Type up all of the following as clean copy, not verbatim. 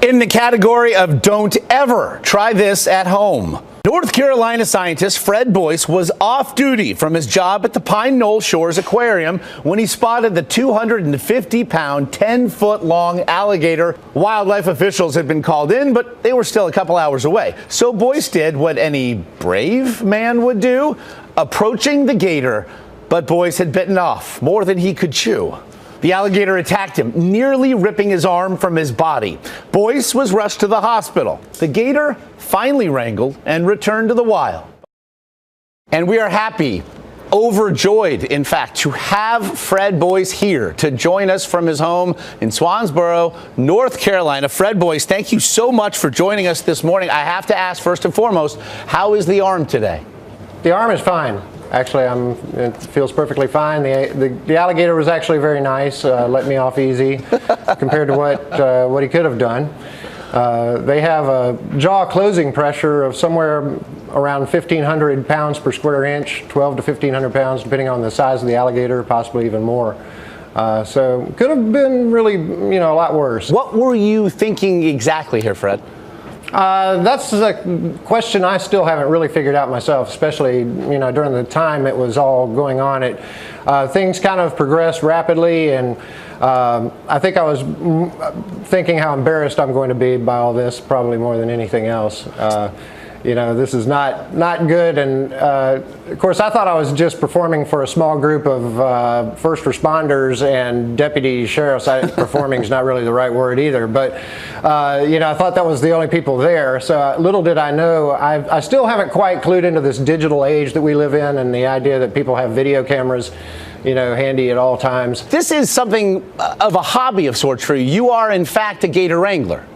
In the category of don't ever try this at home, North Carolina scientist Fred Boyce was off duty from his job at the Pine Knoll Shores Aquarium when he spotted the 250-pound, 10-foot-long alligator. Wildlife officials had been called in, but they were still a couple hours away. So Boyce did what any brave man would do, approaching the gator, but Boyce had bitten off more than he could chew. The alligator attacked him, nearly ripping his arm from his body. Boyce was rushed to the hospital. The gator finally wrangled and returned to the wild. And we are happy, overjoyed, in fact, to have Fred Boyce here to join us from his home in Swansboro, North Carolina. Fred Boyce, thank you so much for joining us this morning. I have to ask, first and foremost, how is the arm today? The arm is fine. Actually, it feels perfectly fine. The alligator was actually very nice, let me off easy compared to what he could have done. They have a jaw closing pressure of somewhere around 1,500 pounds per square inch, 12 to 1,500 pounds, depending on the size of the alligator, possibly even more. So could have been really, a lot worse. What were you thinking exactly here, Fred? That's a question I still haven't really figured out myself, especially, during the time it was all going on. Things kind of progressed rapidly, and I think I was thinking how embarrassed I'm going to be by all this, probably more than anything else. This is not good, and of course I thought I was just performing for a small group of first responders and deputy sheriffs. Performing is not really the right word either, but I thought that was the only people there. So little did I know, I still haven't quite clued into this digital age that we live in, and the idea that people have video cameras handy at all times. This is something of a hobby of sorts for you. You are in fact a gator wrangler.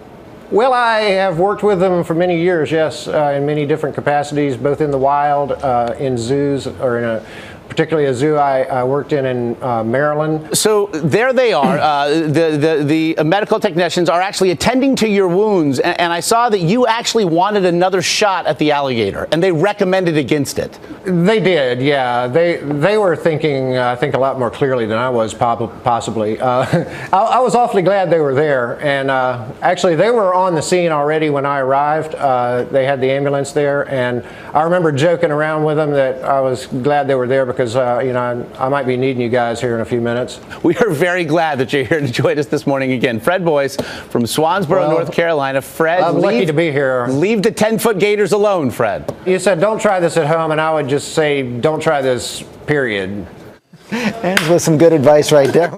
Well, I have worked with them for many years, yes, in many different capacities, both in the wild, in zoos, or particularly a zoo I worked in Maryland. So there they are. The medical technicians are actually attending to your wounds, and I saw that you actually wanted another shot at the alligator, and they recommended against it. They did, yeah. They were thinking, I think, a lot more clearly than I was, possibly. I was awfully glad they were there, and actually they were on the scene already when I arrived. They had the ambulance there, and I remember joking around with them that I was glad they were there because I might be needing you guys here in a few minutes. We are very glad that you're here to join us this morning again. Fred Boyce from Swansboro, North Carolina. Fred, I'm lucky to be here. Leave the 10-foot gators alone, Fred. You said don't try this at home, and I would just say don't try this, period. And with some good advice right there.